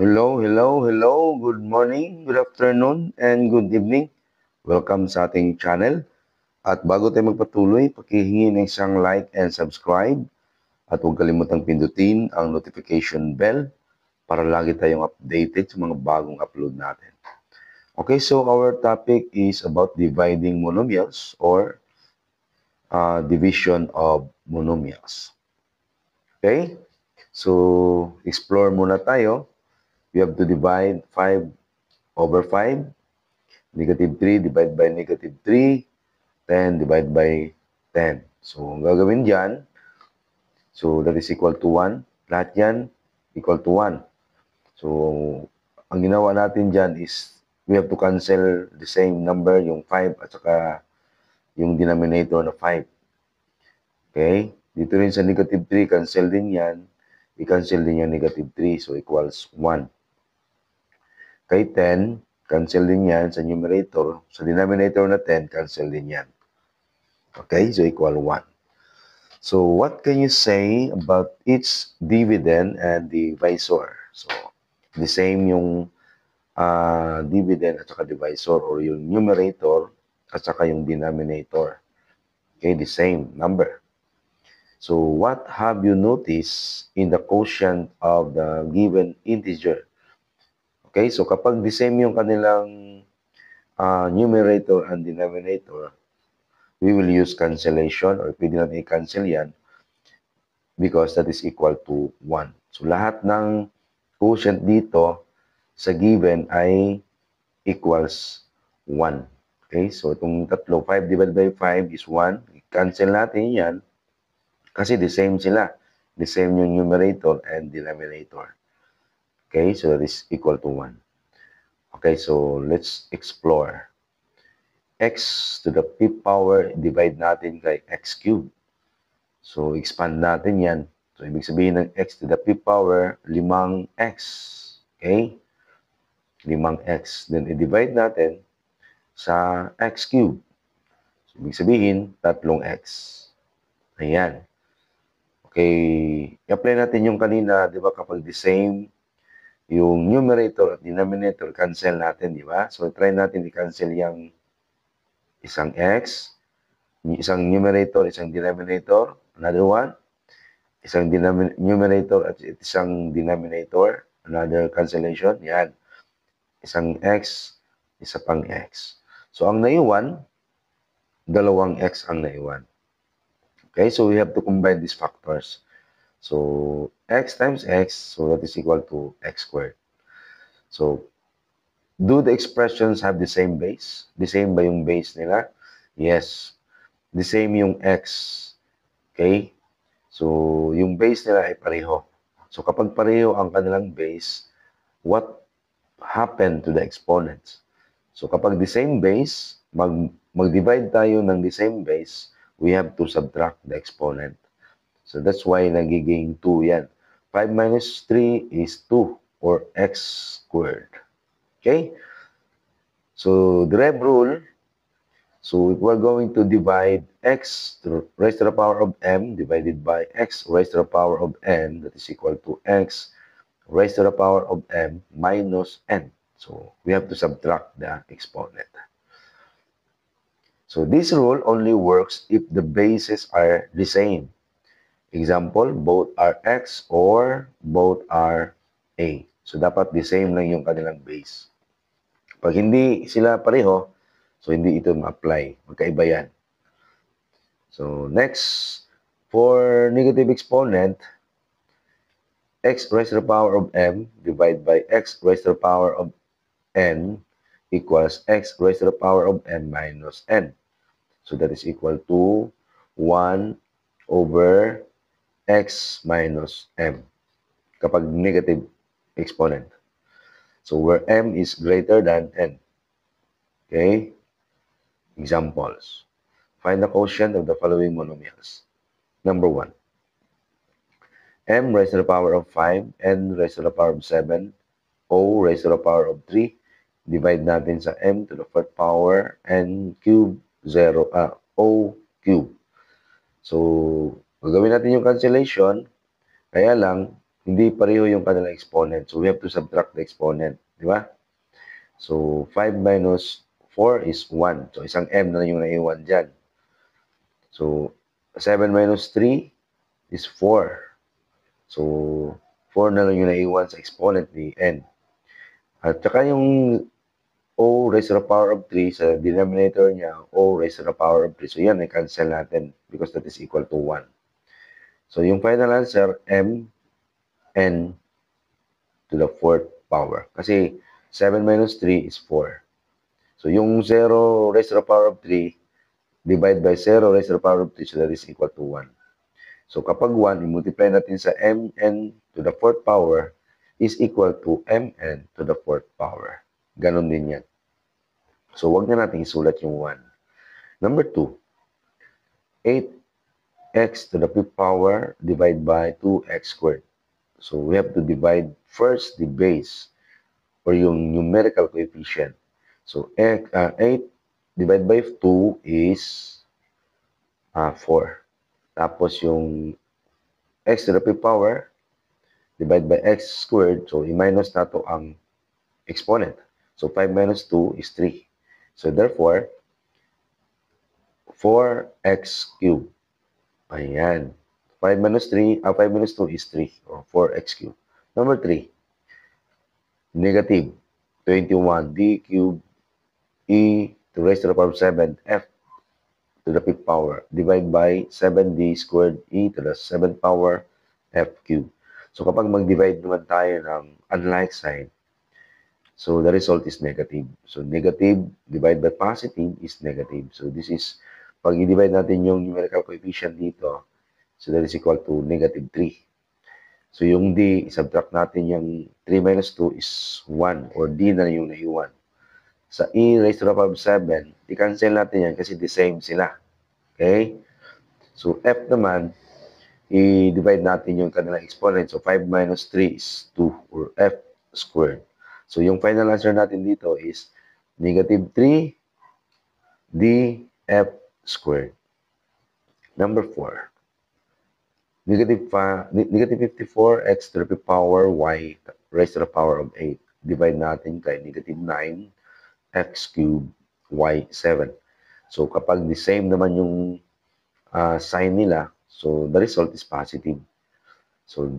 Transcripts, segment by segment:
Hello. Good morning, good afternoon, and good evening. Welcome sa ating channel. At bago tayo magpatuloy, pakihingi ng isang like and subscribe. At huwag kalimutang pindutin ang notification bell para lagi tayong updated sa mga bagong upload natin. Okay, so our topic is about dividing monomials or division of monomials. Okay, so explore muna tayo. We have to divide 5 over 5. Negative 3 divided by negative 3, 10 divided by 10. So, ang gagawin dyan, so that is equal to 1. Lahat yan, equal to 1. So, ang ginawa natin dyan is, we have to cancel the same number, yung 5 at saka yung denominator na 5. Okay? Dito rin sa negative 3, cancel din yan. I-cancel din yung negative 3, so equals 1. Kay 10, cancel din yan sa numerator. Sa denominator na 10, cancel din yan. Okay, so equal 1. So what can you say about each dividend and divisor? So the same yung dividend at saka divisor or yung numerator at saka yung denominator. Okay, the same number. So what have you noticed in the quotient of the given integer? Okay, so kapag the same yung kanilang numerator and denominator, we will use cancellation or pwede natin i-cancel yan because that is equal to 1. So lahat ng quotient dito sa given ay equals 1. Okay, so itong tatlo, 5 divided by 5 is 1. I-cancel natin yan kasi the same sila. The same yung numerator and denominator. Okay, so that is equal to 1. Okay, so let's explore. X to the 5th power, divide natin kay x cubed. So, expand natin yan. So, ibig sabihin ng x to the 5th power, 5x. Okay? 5x. Then, i-divide natin sa x cubed. So, ibig sabihin, 3x. Ayan. Okay. I-apply natin yung kanina, di ba, kapag the same, yung numerator at denominator, cancel natin, di ba? So, try natin i-cancel yung isang x, isang numerator, isang denominator, another one, isang numerator at isang denominator, another cancellation, yan. Isang x, isa pang x. So, ang naiwan, dalawang x ang naiwan. Okay, so we have to combine these factors. So, x times x, so that is equal to x squared. So, do the expressions have the same base? The same ba yung base nila? Yes. The same yung x. Okay? So, yung base nila ay pareho. So, kapag pareho ang kanilang base, what happened to the exponents? So, kapag the same base, mag-divide tayo ng the same base, we have to subtract the exponent. So, that's why nagiging 2 yan. 5 minus 3 is 2 or x squared. Okay? So, the Reb rule, so we're going to divide x raised to the power of m divided by x raised to the power of n, that is equal to x raised to the power of m minus n. So, we have to subtract the exponent. So, this rule only works if the bases are the same. Example, both are x or both are a. So, dapat the same lang yung kanilang base. Pag hindi sila pareho, so hindi ito ma-apply. Magkaiba yan. So, next, for negative exponent, x raised to the power of m divided by x raised to the power of n equals x raised to the power of m minus n. So, that is equal to 1 over x minus m kapag negative exponent. So, where m is greater than n. Okay? Examples. Find the quotient of the following monomials. Number 1. M raised to the power of 5, N raised to the power of 7, O raised to the power of 3. Divide natin sa M to the 4th power, N cube, 0, O cube. So, gagawin natin yung cancellation. Kaya lang, hindi pareho yung kanilang exponent. So, we have to subtract the exponent. Di ba? So, 5 minus 4 is 1. So, isang m na lang yung naiwan dyan. So, 7 minus 3 is 4. So, 4 na lang yung naiwan sa exponent ni n. At saka yung o raised to the power of 3 sa denominator niya, o raised to the power of 3. So, yan, i-cancel natin because that is equal to 1. So, yung final answer, m n to the 4th power. Kasi 7 minus 3 is 4. So, yung 0 raised to the power of 3, divide by 0 raised to the power of 3, so that is equal to 1. So, kapag 1, i-multiply natin sa mn to the 4th power is equal to mn to the 4th power. Ganon din yan. So, wag na natin isulat yung 1. Number 2, 8x to the 5th power divided by 2x squared. So, we have to divide first the base or yung numerical coefficient. So, 8 divided by 2 is 4. Tapos yung x to the 5th power divided by x squared. So, i-minus na to ang exponent. So, 5 minus 2 is 3. So, therefore, 4x cubed. Ayan. 5 minus 2 is 3 or 4x cubed. Number 3, negative 21 d cubed e to raise to the power of 7 f to the 5th power divided by 7d squared e to the 7th power f cubed. So kapag mag-divide naman tayo ng unlike sign, so the result is negative. So negative divided by positive is negative. So this is, pag i-divide natin yung numerical coefficient dito, so that is equal to negative 3. So yung d, subtract natin yung 3 minus 2 is 1 or d na yung naiwan. Sa e raised to the power of 7, i-cancel natin yan kasi the same sila. Okay? So f naman, i-divide natin yung kanilang exponent. So 5 minus 3 is 2 or f squared. So yung final answer natin dito is negative 3 df squared. Number 4. Negative 54 x to the power y raised to the power of 8. Divide natin kay negative 9 x cubed y 7. So kapag the same naman yung sign nila, so the result is positive. So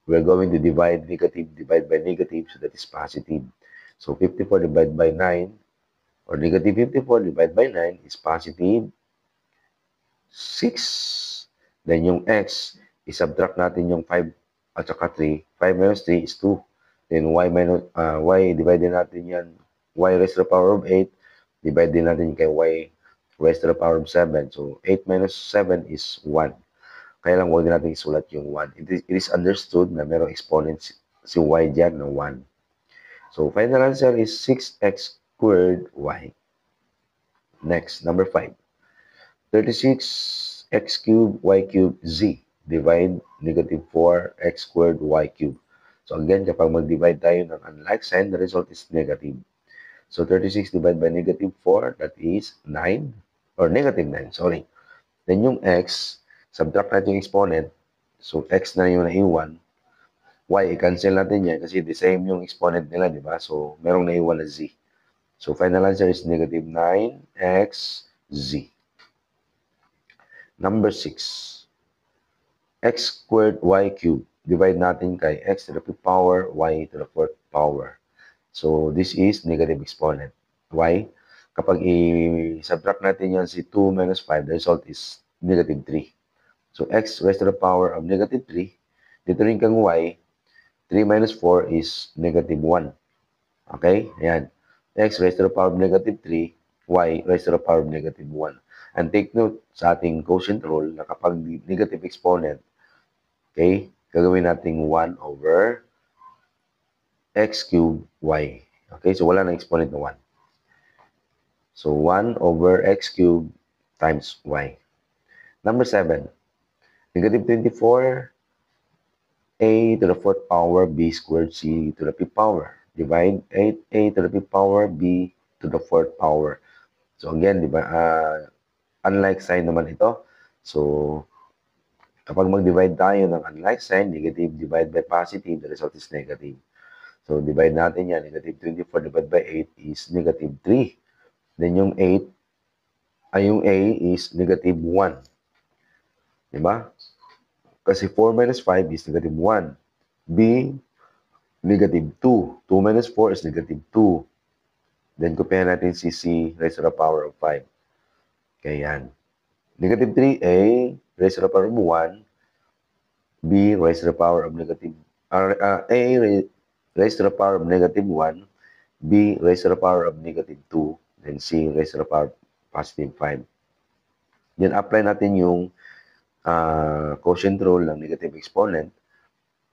we're going to divide negative by negative, so that is positive. So 54 divided by 9 or negative 54 divided by 9 is positive 6. Then yung x, i-subtract natin yung 5 at saka 3. 5 minus 3 is 2. Then y divided natin yan. Y raised to the power of 8. Divide din natin kay y raised to the power of 7. So 8 minus 7 is 1. Kaya lang huwag din natin isulat yung 1. It is understood na merong exponent si y dyan na 1. So final answer is 6x squared y. Next, number 5. 36x cubed y cubed z. Divide negative 4x squared y cubed. So again, kapag mag-divide tayo ng unlike sign, the result is negative. So 36 divided by negative 4, that is 9. Or negative 9, sorry. Then yung x, subtract natin yung exponent. So x na yung naiwan. Y, i-cancel natin yan kasi the same yung exponent nila, di ba? So merong naiwan na z. So final answer is negative 9x z. Number 6. X squared y cubed. Divide natin kay x to the 5th power, y to the 4th power. So, this is negative exponent. Y, kapag i-subtract natin yan si 2 minus 5, the result is negative 3. So, x raised to the power of negative 3. Dito rin kang y, 3 minus 4 is negative 1. Okay? Ayan. X raised to the power of negative 3, y raised to the power of negative 1. And take note sa ating quotient rule na kapag negative exponent, okay, gagawin natin 1 over x cubed y. Okay, so wala na exponent na 1. So 1 over x cubed times y. Number 7. Negative 24 a to the 4th power b squared c to the 5th power. Divide 8a to the 5th power b to the 4th power. So again, di ba, unlike sign naman ito. So, Kapag mag-divide tayo ng unlike sign, negative divide by positive, the result is negative. So, divide natin yan. Negative 24 divided by 8 is negative 3. Then yung 8, yung A is negative 1. Diba? Kasi 4 minus 5 is negative 1. B, negative 2. 2 minus 4 is negative 2. Then, kopyahan natin si C raised to the power of 5. Kaya yan. Negative 3A raised to the power of 1. B raised to the power of negative... A raised to the power of negative 1. B raised to the power of negative 2. Then C raised to the power of positive 5. Then, apply natin yung quotient rule ng negative exponent.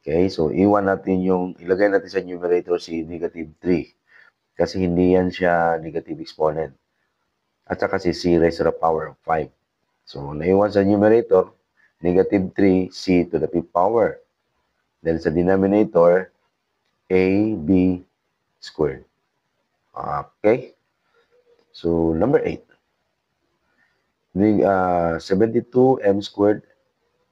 Okay, so ilagay natin sa numerator si negative 3. Kasi hindi yan siya negative exponent. At saka si C raised to the power of 5. So, naiwan sa numerator, negative 3C to the 5th power. Then sa denominator, AB squared. Okay? So, number 8. 72M squared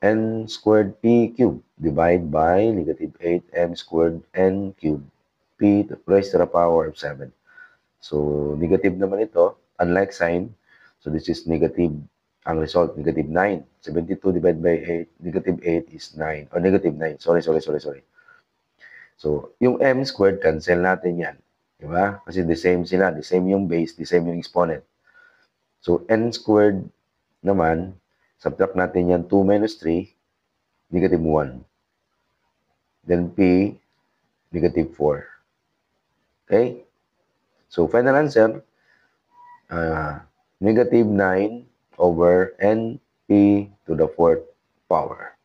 N squared P cubed divide by negative 8M squared N cubed P raised to the power of 7. So, negative naman ito, unlike sign. So, this is negative. Ang result, negative 9. 72 divided by 8, negative 8 is 9. Or negative 9. Sorry. So, yung M squared, cancel natin yan. Diba? Kasi the same sila. The same yung base, the same yung exponent. So, N squared naman, subtract natin yan, 2 minus 3, negative 1. Then P, negative 4. Okay? So, final answer, negative 9 over NP to the 4th power.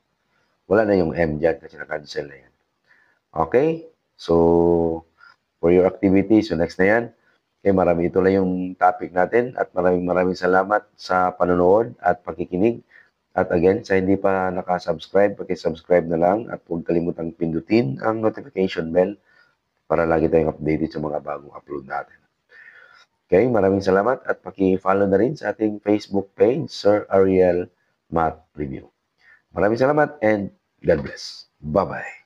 Wala na yung M dyan kasi na-cancel na yan. Okay? So, for your activity, so next na yan. Okay, ito lang yung topic natin at maraming salamat sa panonood at pakikinig. At again, sa hindi pa nakasubscribe, subscribe na lang at huwag kalimutang pindutin ang notification bell para lagi tayong updated sa mga bagong upload natin. Okay, maraming salamat at paki-follow na rin sa ating Facebook page, Sir Ariel Math Review. Maraming salamat and God bless. Bye-bye.